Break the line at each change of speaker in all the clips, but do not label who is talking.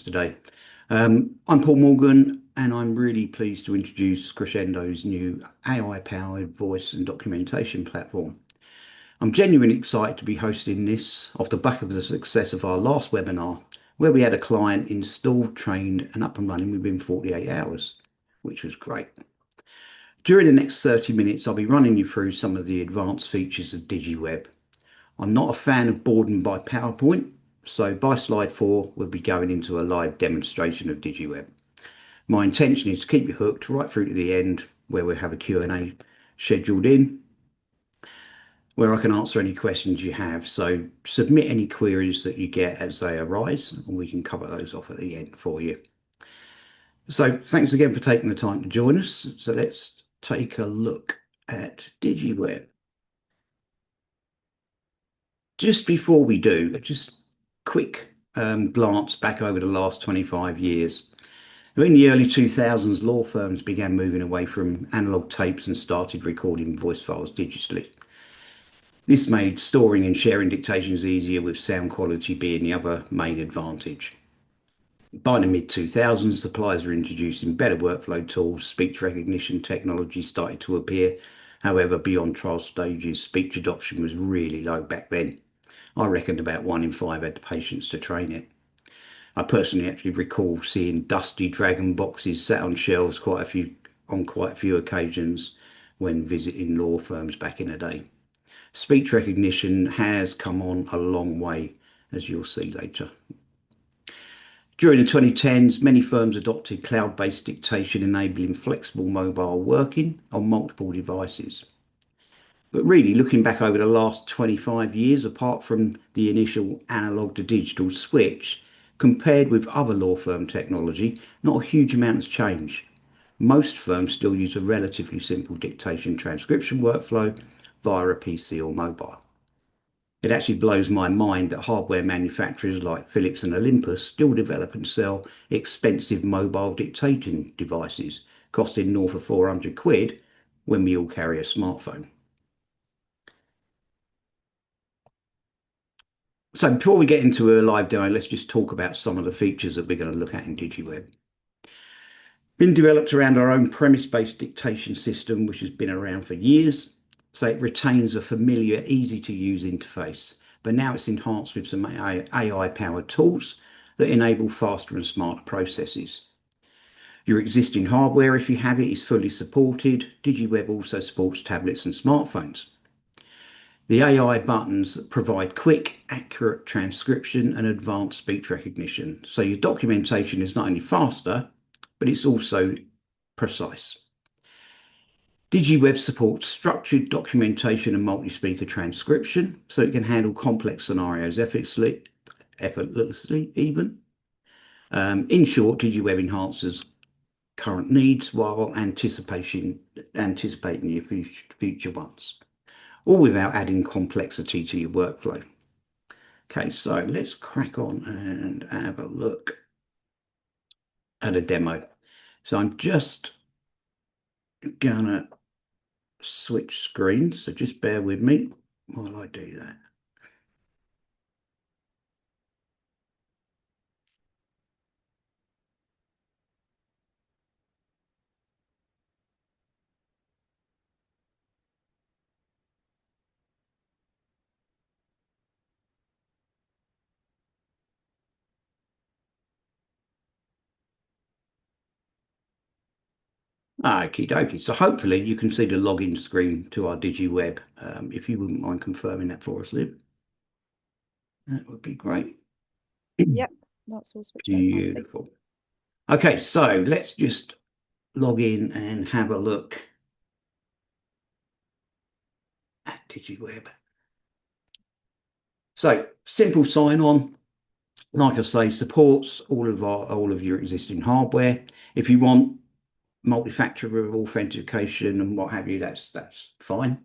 today. I'm Paul Morgan, and I'm really pleased to introduce Crescendo's new AI-powered voice and documentation platform. I'm genuinely excited to be hosting this off the back of the success of our last webinar, where we had a client installed, trained, and up and running within 48 hours, which was great. During the next 30 minutes, I'll be running you through some of the advanced features of DigiWeb. I'm not a fan of boredom by PowerPoint, so by slide 4, we'll be going into a live demonstration of DigiWeb. My intention is to keep you hooked right through to the end, where we'll have a Q&A scheduled in, where I can answer any questions you have. So submit any queries that you get as they arise, and we can cover those off at the end for you. So thanks again for taking the time to join us. So let's take a look at DigiWeb. Just before we do, just quick glance back over the last 25 years. In the early 2000s, law firms began moving away from analog tapes and started recording voice files digitally. This made storing and sharing dictations easier, with sound quality being the other main advantage. By the mid-2000s, suppliers were introducing better workflow tools, speech recognition technology started to appear. However, beyond trial stages, speech adoption was really low back then. I reckoned about 1 in 5 had the patience to train it. I personally actually recall seeing dusty Dragon boxes sat on shelves on quite a few occasions when visiting law firms back in the day. Speech recognition has come on a long way, as you'll see later. During the 2010s, many firms adopted cloud-based dictation, enabling flexible mobile working on multiple devices. But really, looking back over the last 25 years, apart from the initial analog to digital switch, compared with other law firm technology, not a huge amount has changed. Most firms still use a relatively simple dictation transcription workflow via a PC or mobile. It actually blows my mind that hardware manufacturers like Philips and Olympus still develop and sell expensive mobile dictating devices, costing north of 400 quid when we all carry a smartphone. So before we get into a live demo, let's just talk about some of the features that we're going to look at in DigiWeb. Been developed around our own premise-based dictation system, which has been around for years. So it retains a familiar, easy-to-use interface, but now it's enhanced with some AI-powered tools that enable faster and smarter processes. Your existing hardware, if you have it, is fully supported. DigiWeb also supports tablets and smartphones. The AI buttons provide quick, accurate transcription and advanced speech recognition. So your documentation is not only faster, but it's also precise. DigiWeb supports structured documentation and multi-speaker transcription, so it can handle complex scenarios effortlessly even. In short, DigiWeb enhances current needs while anticipating your future ones, all without adding complexity to your workflow. Okay, so let's crack on and have a look at a demo. So I'm just gonna switch screens, so just bear with me while I do that. Okie dokie. So hopefully you can see the login screen to our DigiWeb. If you wouldn't mind confirming that for us, Liv, that would be great.
Yep, that's all switched on.
Beautiful. Okay, so let's just log in and have a look at DigiWeb. So simple sign on, like I say, supports all of your existing hardware. If you want multi-factor authentication and what have you, that's fine.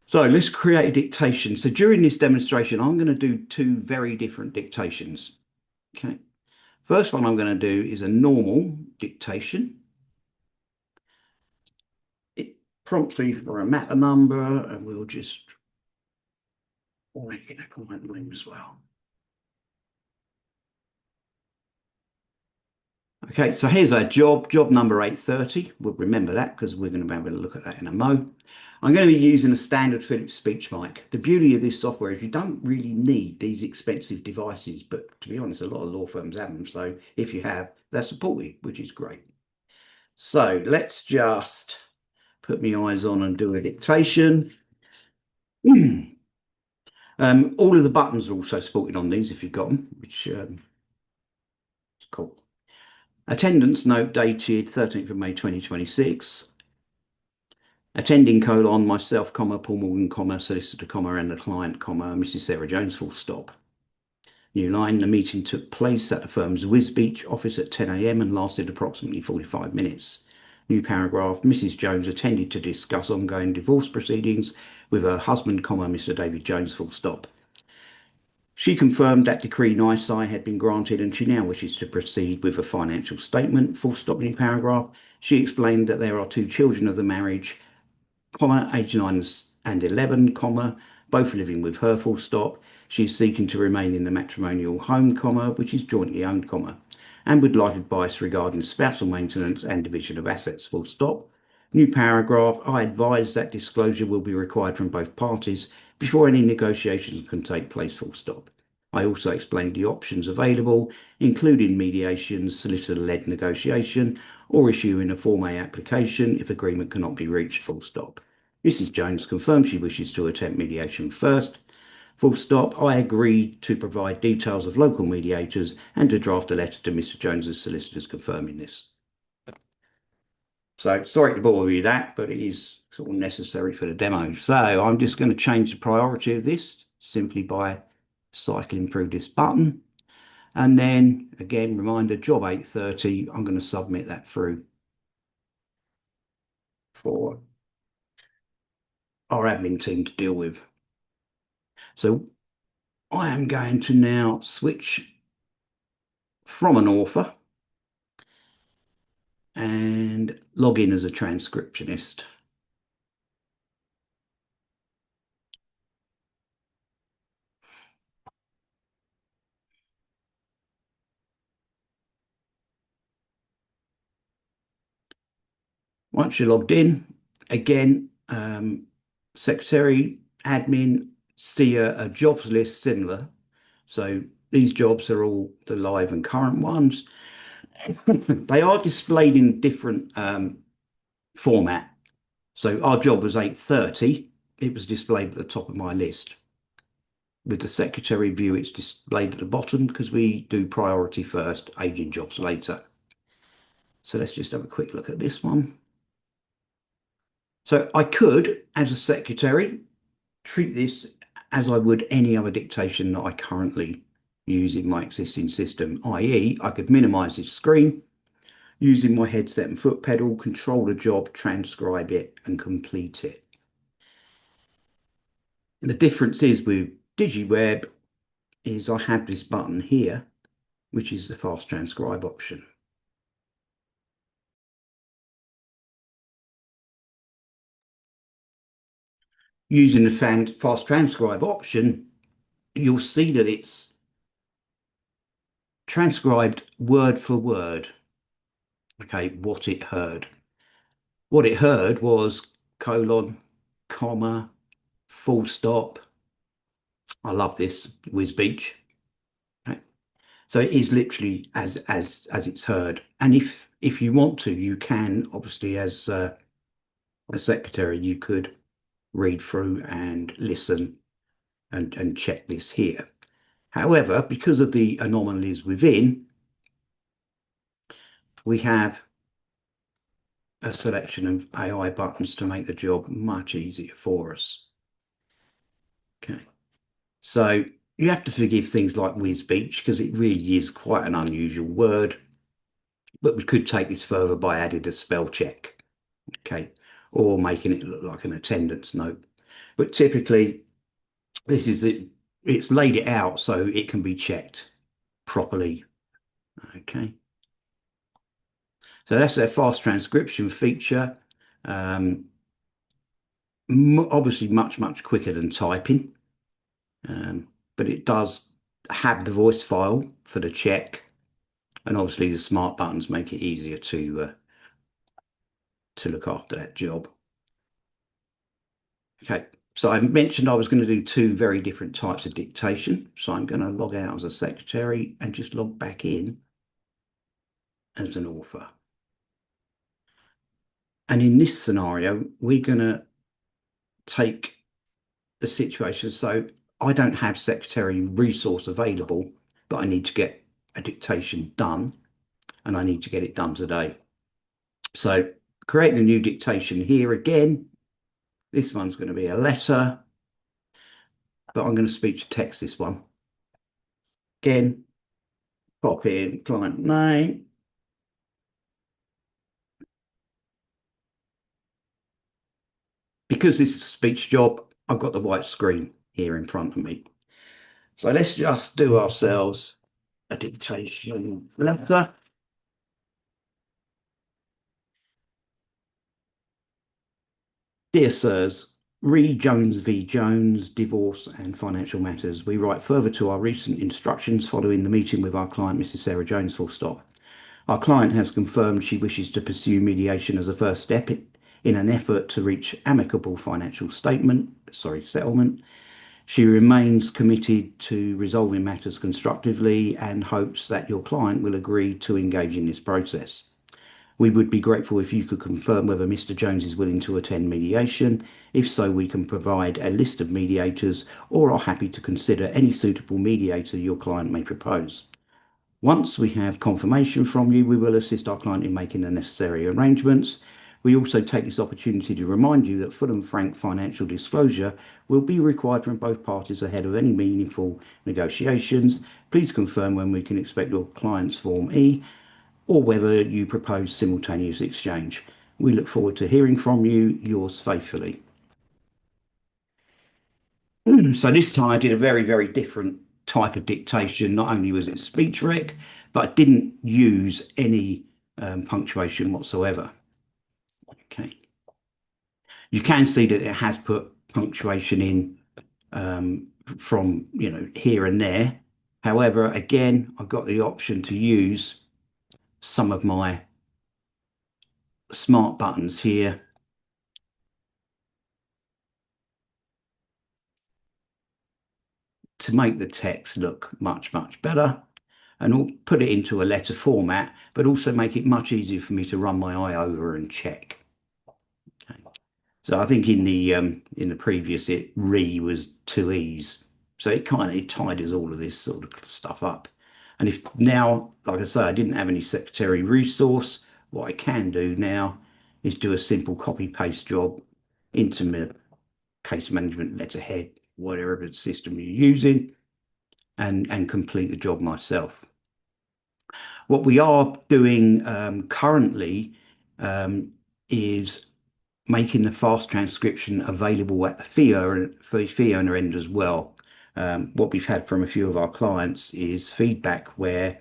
So let's create a dictation. So during this demonstration, I'm going to do 2 very different dictations. Okay. First one I'm going to do is a normal dictation. It prompts me for a matter number, and we'll just write in a client name as well. Okay, so here's our job number 830. We'll remember that because we're going to be able to look at that in a mo. I'm going to be using a standard Philips speech mic. The beauty of this software is you don't really need these expensive devices, but to be honest, a lot of law firms have them. So if you have, they're supported, which is great. So let's just put my eyes on and do a dictation. All of the buttons are also supported on these if you've got them, which is cool. Attendance note dated 13th of May 2026. Attending colon myself, comma, Paul Morgan, comma, solicitor, comma, and the client, comma, Mrs. Sarah Jones, full stop. New line, the meeting took place at the firm's Wisbech office at 10 a.m. and lasted approximately 45 minutes. New paragraph, Mrs. Jones attended to discuss ongoing divorce proceedings with her husband, comma, Mr. David Jones, full stop. She confirmed that decree nisi had been granted and she now wishes to proceed with a financial statement. Full stop, new paragraph. She explained that there are two children of the marriage, comma, age 9 and 11, comma, both living with her, full stop. She is seeking to remain in the matrimonial home, comma, which is jointly owned, comma, and would like advice regarding spousal maintenance and division of assets, full stop. New paragraph, I advise that disclosure will be required from both parties before any negotiations can take place, full stop. I also explained the options available, including mediation, solicitor-led negotiation, or issuing a Form A application if agreement cannot be reached, full stop. Mrs. Jones confirmed she wishes to attempt mediation first. Full stop. I agreed to provide details of local mediators and to draft a letter to Mr. Jones's solicitors confirming this. So sorry to bore you with that, but it is sort of necessary for the demo. So I'm just going to change the priority of this simply by cycling through this button. And then again, reminder, job 830, I'm going to submit that through for our admin team to deal with. So I am going to now switch from an author and log in as a transcriptionist. Once you're logged in, again, secretary, admin, see a jobs list similar. So these jobs are all the live and current ones. They are displayed in different format. So our job was 8:30. It was displayed at the top of my list. With the secretary view, it's displayed at the bottom because we do priority first, aging jobs later. So let's just have a quick look at this one. So I could, as a secretary, treat this as I would any other dictation that I currently use in my existing system, i.e. I could minimize this screen using my headset and foot pedal, control the job, transcribe it and complete it. The difference is with DigiWeb is I have this button here, which is the fast transcribe option. Using the fast transcribe option, you'll see that it's transcribed word for word. Okay, what it heard. What it heard was colon, comma, full stop. I love this, Wisbech. Okay. So it is literally as it's heard. And if you want to, you can obviously as a secretary, you could read through and listen and check this here. However, because of the anomalies within, we have a selection of AI buttons to make the job much easier for us. Okay, so you have to forgive things like Wisbech because it really is quite an unusual word, but we could take this further by adding a spell check, okay, or making it look like an attendance note. But typically, this is it. It's laid it out so it can be checked properly. Okay. So that's their fast transcription feature. Obviously much quicker than typing, but it does have the voice file for the check. And obviously the smart buttons make it easier to look after that job. Okay, so I mentioned I was going to do two very different types of dictation. So I'm going to log out as a secretary and just log back in as an author. And in this scenario, we're going to take the situation. So I don't have secretary resource available, but I need to get a dictation done and I need to get it done today. So creating a new dictation here again. This one's going to be a letter, but I'm going to speech to text this one. Again, pop in client name. Because this is a speech job, I've got the white screen here in front of me. So let's just do ourselves a dictation letter. Dear sirs, re Jones v. Jones, divorce and financial matters. We write further to our recent instructions following the meeting with our client, Mrs. Sarah Jones, full stop. Our client has confirmed she wishes to pursue mediation as a first step in an effort to reach amicable settlement. She remains committed to resolving matters constructively and hopes that your client will agree to engage in this process. We would be grateful if you could confirm whether Mr. Jones is willing to attend mediation. If so, we can provide a list of mediators or are happy to consider any suitable mediator your client may propose. Once we have confirmation from you, we will assist our client in making the necessary arrangements. We also take this opportunity to remind you that full and frank financial disclosure will be required from both parties ahead of any meaningful negotiations. Please confirm when we can expect your client's Form E or whether you propose simultaneous exchange. We look forward to hearing from you. Yours faithfully. So this time I did a very, very different type of dictation. Not only was it speech rec, but I didn't use any punctuation whatsoever. Okay. You can see that it has put punctuation in from, here and there. However, again, I've got the option to use some of my smart buttons here to make the text look much, much better and I'll put it into a letter format, but also make it much easier for me to run my eye over and check. Okay. So I think in the previous it re was two e's, so it kind of it tidies all of this sort of stuff up. And if now, like I say, I didn't have any secretary resource, what I can do now is do a simple copy paste job into my case management letterhead, whatever system you're using, and complete the job myself. What we are doing currently is making the fast transcription available at the fee owner end as well. What we've had from a few of our clients is feedback where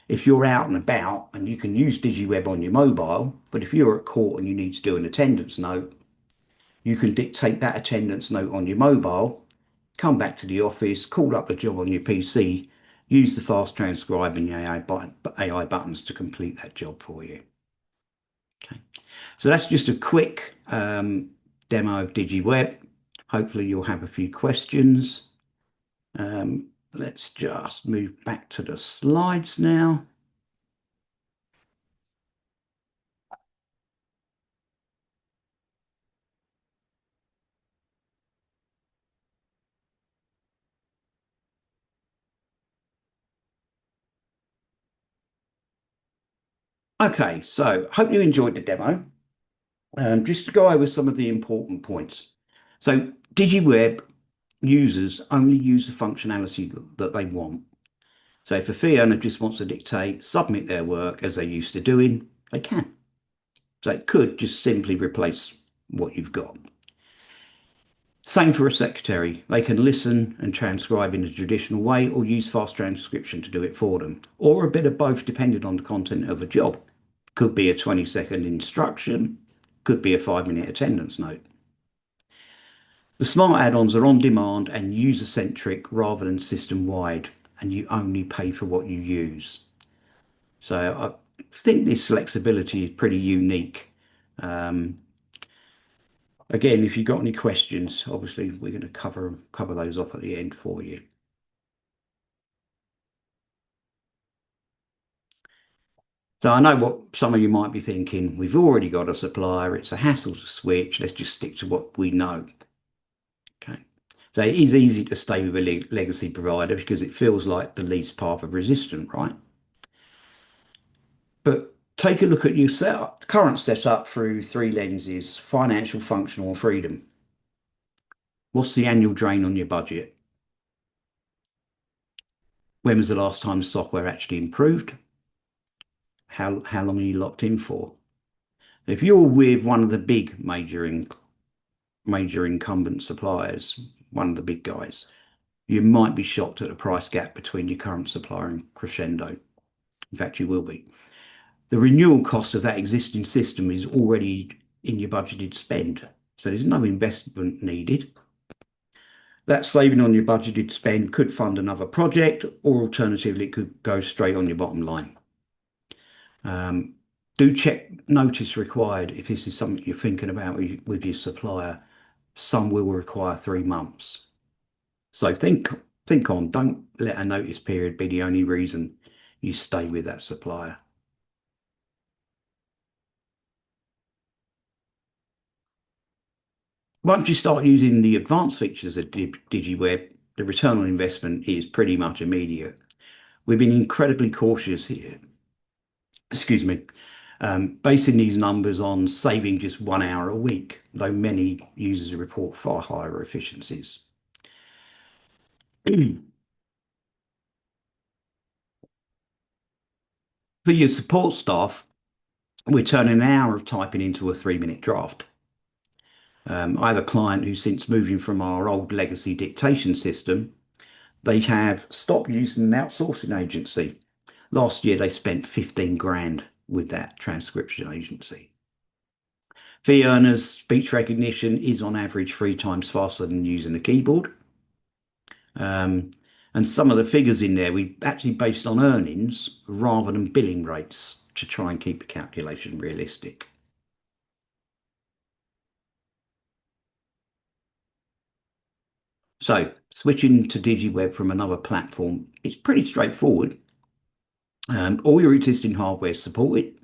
if you're out and about and you can use DigiWeb on your mobile, but if you're at court and you need to do an attendance note, you can dictate that attendance note on your mobile, come back to the office, call up the job on your PC, use the fast transcribe and the AI buttons to complete that job for you. Okay, so that's just a quick demo of DigiWeb. Hopefully you'll have a few questions. Let's just move back to the slides now. Okay, so hope you enjoyed the demo. Just to go over some of the important points. So DigiWeb users only use the functionality that they want. So if a fee owner just wants to dictate, submit their work as they used to doing, they can. So it could just simply replace what you've got. Same for a secretary. They can listen and transcribe in a traditional way or use fast transcription to do it for them, or a bit of both depending on the content of a job. Could be a 20-second instruction, could be a 5-minute attendance note. The smart add-ons are on demand and user-centric rather than system-wide, and you only pay for what you use. So I think this flexibility is pretty unique. Um, Again, if you've got any questions, obviously we're going to cover those off at the end for you. So I know what some of you might be thinking. We've already got a supplier. It's a hassle to switch. Let's just stick to what we know. Okay. So it is easy to stay with a legacy provider because it feels like the least path of resistance, right? But take a look at your current setup through three lenses: financial, functional, and freedom. What's the annual drain on your budget? When was the last time the software actually improved? How long are you locked in for? If you're with one of the big major incumbent suppliers, one of the big guys, you might be shocked at the price gap between your current supplier and Crescendo. In fact, you will be. The renewal cost of that existing system is already in your budgeted spend, so there's no investment needed. That saving on your budgeted spend could fund another project, or alternatively, it could go straight on your bottom line. Um, do check notice required if this is something you're thinking about with your supplier. Some will require 3 months. So think on. Don't let a notice period be the only reason you stay with that supplier. Once you start using the advanced features of DigiWeb, the return on investment is pretty much immediate. We've been incredibly cautious here, excuse me, basing these numbers on saving just 1 hour a week, though many users report far higher efficiencies. For your support staff, we're turning an hour of typing into a 3-minute draft. I have a client who, since moving from our old legacy dictation system, they have stopped using an outsourcing agency. Last year, they spent 15 grand with that transcription agency. Fee earners, speech recognition is on average 3 times faster than using a keyboard. Um, and some of the figures in there we actually based on earnings rather than billing rates to try and keep the calculation realistic. So switching to DigiWeb from another platform is pretty straightforward. All your existing hardware is supported.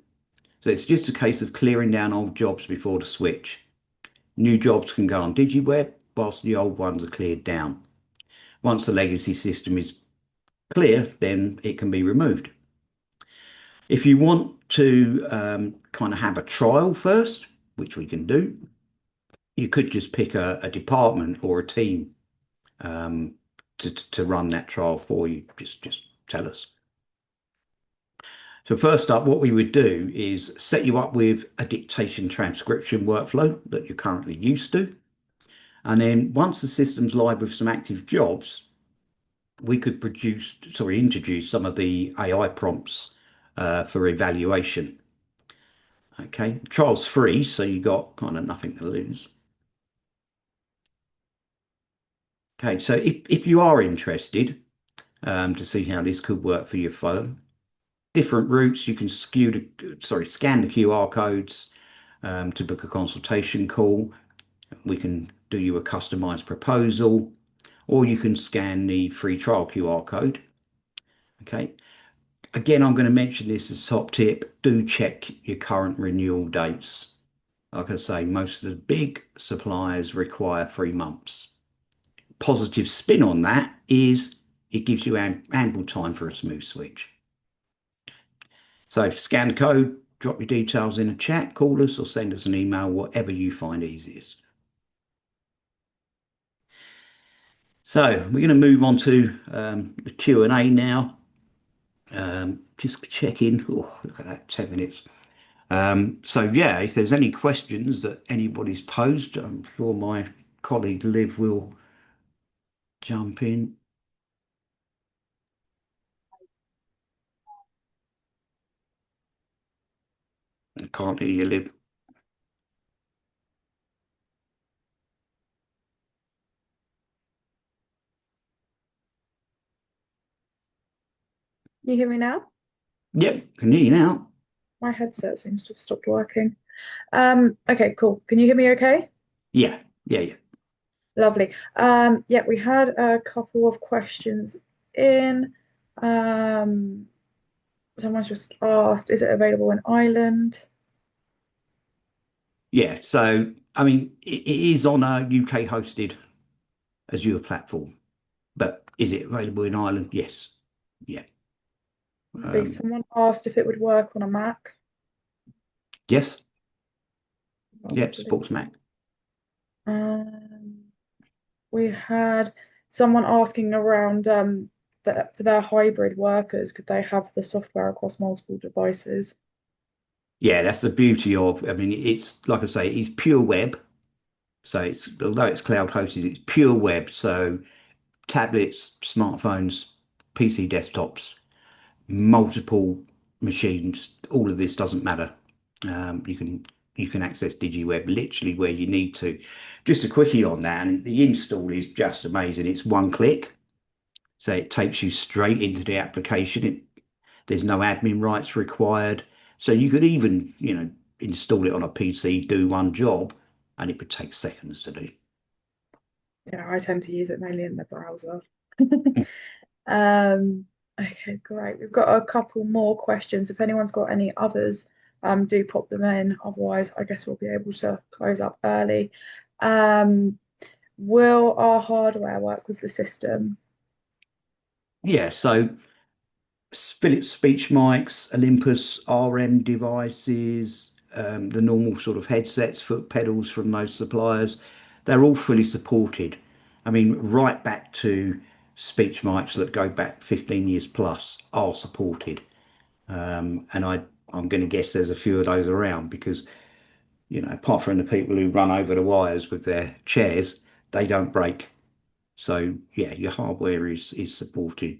So it's just a case of clearing down old jobs before the switch. New jobs can go on DigiWeb whilst the old ones are cleared down. Once the legacy system is clear, then it can be removed. If you want to kind of have a trial first, which we can do, you could just pick a department or a team um, to run that trial for you. Just tell us. So first up, what we would do is set you up with a dictation transcription workflow that you're currently used to. And then once the system's live with some active jobs, we could introduce some of the AI prompts for evaluation. Okay, trial's free, so you got kind of nothing to lose. Okay, so if you are interested to see how this could work for your phone, different routes you can scan the QR codes to book a consultation call. We can do you a customized proposal, or you can scan the free trial QR code. Okay. Again, I'm going to mention this as top tip. Do check your current renewal dates. Like I say, most of the big suppliers require 3 months. Positive spin on that is it gives you ample time for a smooth switch. So scan the code, drop your details in a chat, call us or send us an email, whatever you find easiest. So we're going to move on to the Q&A now. Just check in. Oh, look at that, 10 minutes. So yeah, if there's any questions that anybody's posed, I'm sure my colleague Liv will jump in. I can't hear you, Liv.
You hear me now?
Yep, can hear you now.
My headset seems to have stopped working. Okay, cool. Can you hear me okay?
Yeah, yeah, yeah.
Lovely. Yeah, we had a couple of questions in. Um, Someone's just asked, is it available in Ireland?
Yeah, so I mean, it is on a UK hosted Azure platform, but is it available in Ireland? Yes. Yeah. Um,
Someone asked if it would work on a Mac.
yes. Yeah,
Lovely.
Sports Mac.
Um, we had someone asking around for their hybrid workers, could they have the software across multiple devices?
Yeah, that's the beauty of. I mean, it's like I say, it's pure web. So it's although it's cloud hosted, it's pure web. So tablets, smartphones, PC desktops, multiple machines. All of this doesn't matter. You can access DigiWeb literally where you need to. Just a quickie on that, and the install is just amazing. It's one click, so it takes you straight into the application. There's no admin rights required, so you could even, install it on a PC, do one job, and it would take seconds to do.
Yeah, I tend to use it mainly in the browser. Um, okay, great. We've got a couple more questions. If anyone's got any others, do pop them in. Otherwise, I guess we'll be able to close up early. Um, will our hardware work with the system?
Yeah, so Philips speech mics, Olympus RM devices, the normal sort of headsets, foot pedals from those suppliers, they're all fully supported. I mean, right back to speech mics that go back 15 years plus are supported. And I'm going to guess there's a few of those around because, apart from the people who run over the wires with their chairs, they don't break. So yeah, your hardware is supported.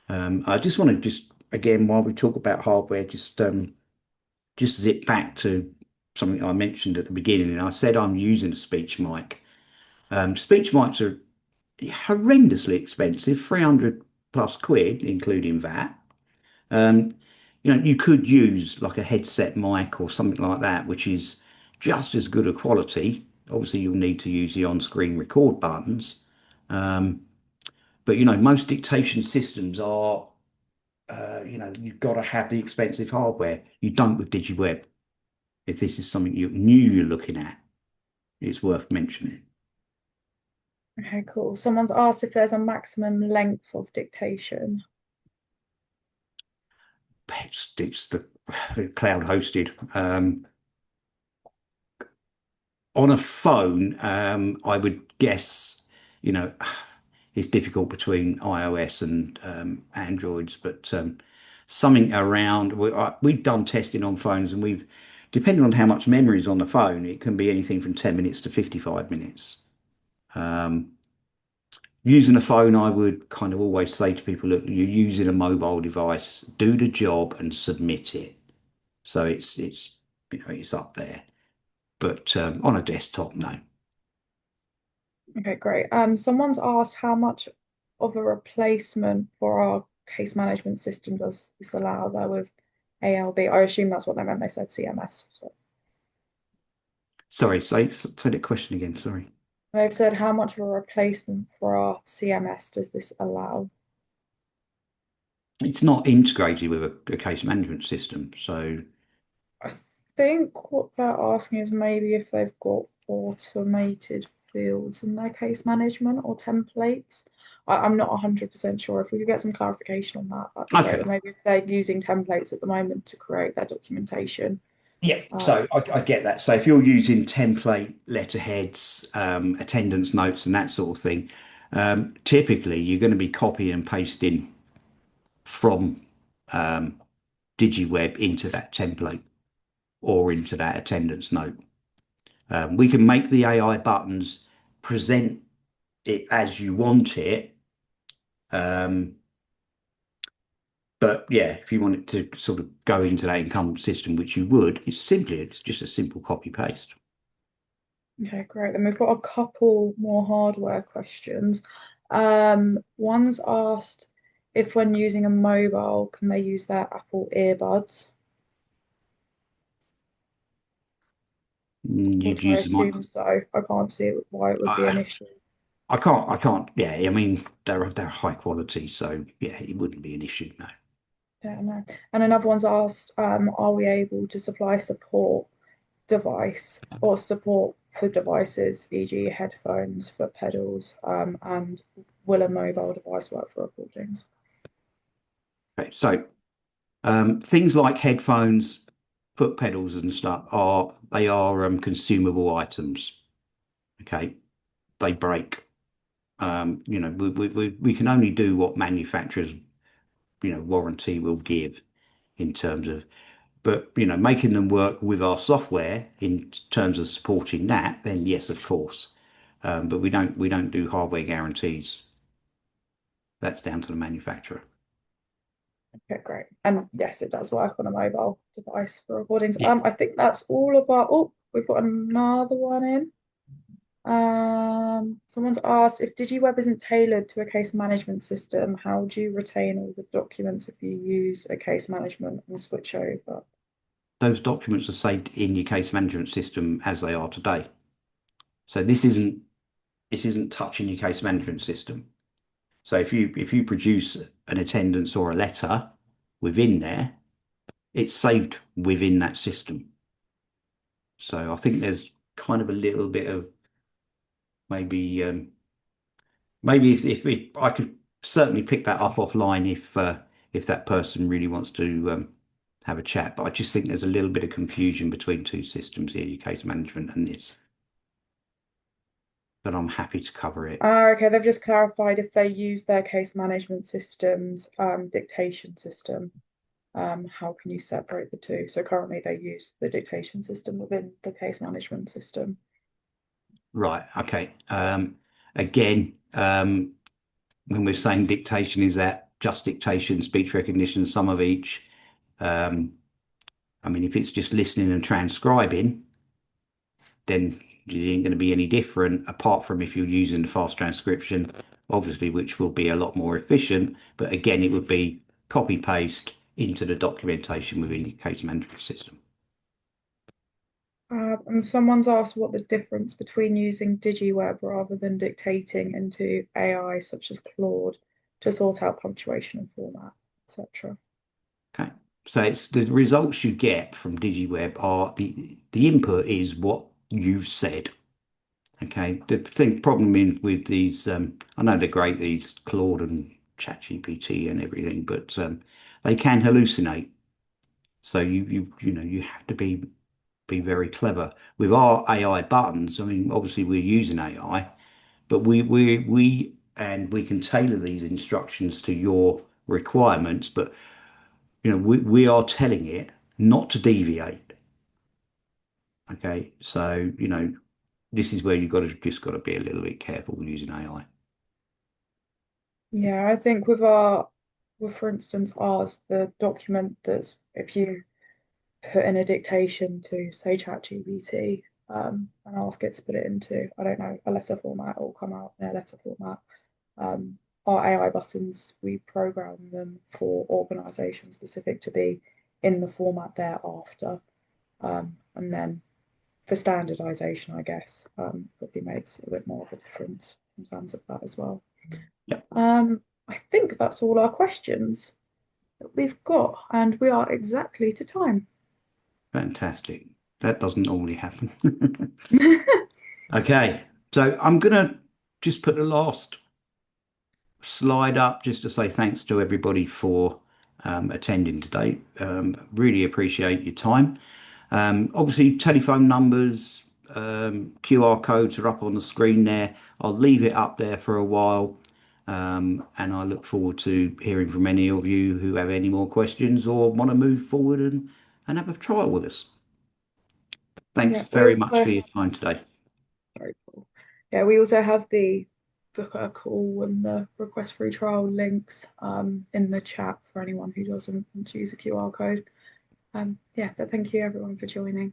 I just want to just again, while we talk about hardware, just zip back to something I mentioned at the beginning. And I said I'm using a speech mic. Speech mics are horrendously expensive, 300 plus quid, including VAT. Um, you could use like a headset mic or something like that, which is just as good a quality. Obviously, you'll need to use the on-screen record buttons. Um, but most dictation systems are you've got to have the expensive hardware. You don't with DigiWeb. If this is something you knew you're looking at, it's worth mentioning.
Okay, cool. Someone's asked if there's a maximum length of dictation.
It's the cloud hosted. On a phone, I would guess, you know, it's difficult between iOS and Androids, but something around. We've done testing on phones, and depending on how much memory is on the phone, it can be anything from 10 minutes to 55 minutes. Um, Using a phone, I would kind of always say to people, look, you're using a mobile device, do the job and submit it. So it's up there. But on a desktop, no.
Okay, great. Someone's asked how much of a replacement for our case management system does this allow there with ALB? I assume that's what they meant. They said CMS. So
Sorry, say the question again. Sorry.
they've said how much of a replacement for our CMS does this allow?
It's not integrated with a case management system. So
I think what they're asking is maybe if they've got automated fields in their case management or templates. I'm not 100% sure. If we could get some clarification on that, that'd be great. Or
okay.
maybe if they're using templates at the moment to create their documentation.
Yeah,
Uh,
so I get that. So if you're using template letterheads, attendance notes, and that sort of thing, typically you're going to be copying and pasting from DigiWeb into that template or into that attendance note. We can make the AI buttons present it as you want it. Um, but yeah, if you want it to sort of go into that incumbent system, which you would, it's just a simple copy paste.
okay, great. Then we've got a couple more hardware questions. One's asked if when using a mobile, can they use their Apple earbuds?
You'd
Which I
use the mic.
assume so. I can't see why it would be an
I,
issue.
I can't. Yeah, I mean they're high quality, so yeah, it wouldn't be an issue. No.
Yeah, no. And another one's asked, are we able to supply support device or support for devices, e.g., headphones for pedals, and will a mobile device work for recordings?
Okay, so things like headphones, foot pedals, and stuff are consumable items. Okay, they break. We can only do what manufacturers warranty will give in terms of, but making them work with our software in terms of supporting that, then yes, of course. But we don't do hardware guarantees. That's down to the manufacturer.
Okay, great. And yes, it does work on a mobile device for recordings.
Yeah,
I think that's all of our. Oh, we've got another one in. Someone's asked if DigiWeb isn't tailored to a case management system, how do you retain all the documents if you use a case management and switch over?
those documents are saved in your case management system as they are today. So this isn't touching your case management system. So if you produce an attendance or a letter within there, it's saved within that system. So I think there's kind of a little bit of maybe maybe I could certainly pick that up offline if that person really wants to have a chat. But I just think there's a little bit of confusion between two systems here, your case management and this. But I'm happy to cover it.
Okay, they've just clarified if they use their case management system's dictation system, how can you separate the two? So currently they use the dictation system within the case management system.
Right. Okay. Again, when we're saying dictation, is that just dictation, speech recognition, some of each? Um, I mean, if it's just listening and transcribing, then it ain't going to be any different, apart from if you're using the fast transcription, obviously, which will be a lot more efficient. But again, it would be copy paste into the documentation within your case management system.
And someone's asked what the difference between using DigiWeb rather than dictating into AI such as Claude to sort out punctuation and format, etc.
Okay. So it's the results you get from DigiWeb are the input is what you've said. Okay. The thing problem with these, I know they're great, these Claude and ChatGPT and everything, but they can hallucinate. So you have to be very clever with our AI buttons. I mean, obviously we're using AI, but we can tailor these instructions to your requirements. But we are telling it not to deviate. Okay, so this is where you've got to be a little bit careful using AI.
Yeah, I think with our, with for instance, ours, the document that's if you put in a dictation to say ChatGPT, and ask it to put it into, I don't know, a letter format, or come out in a letter format. Um, our AI buttons, we program them for organization specific to be in the format thereafter. And then for standardization, I guess, probably makes a bit more of a difference in terms of that as well.
Yep,
I think that's all our questions that we've got, and we are exactly to time.
fantastic. That doesn't normally happen. Okay, so I'm gonna just put the last slide up just to say thanks to everybody for attending today. Really appreciate your time. Obviously, telephone numbers, QR codes are up on the screen there. I'll leave it up there for a while. And I look forward to hearing from any of you who have any more questions or want to move forward and have a trial with us. Thanks
Yeah, we
very much
also
for your time today.
very cool. Yeah, we also have the book a call and the request free trial links in the chat for anyone who doesn't want to use a QR code. Yeah, but thank you everyone for joining.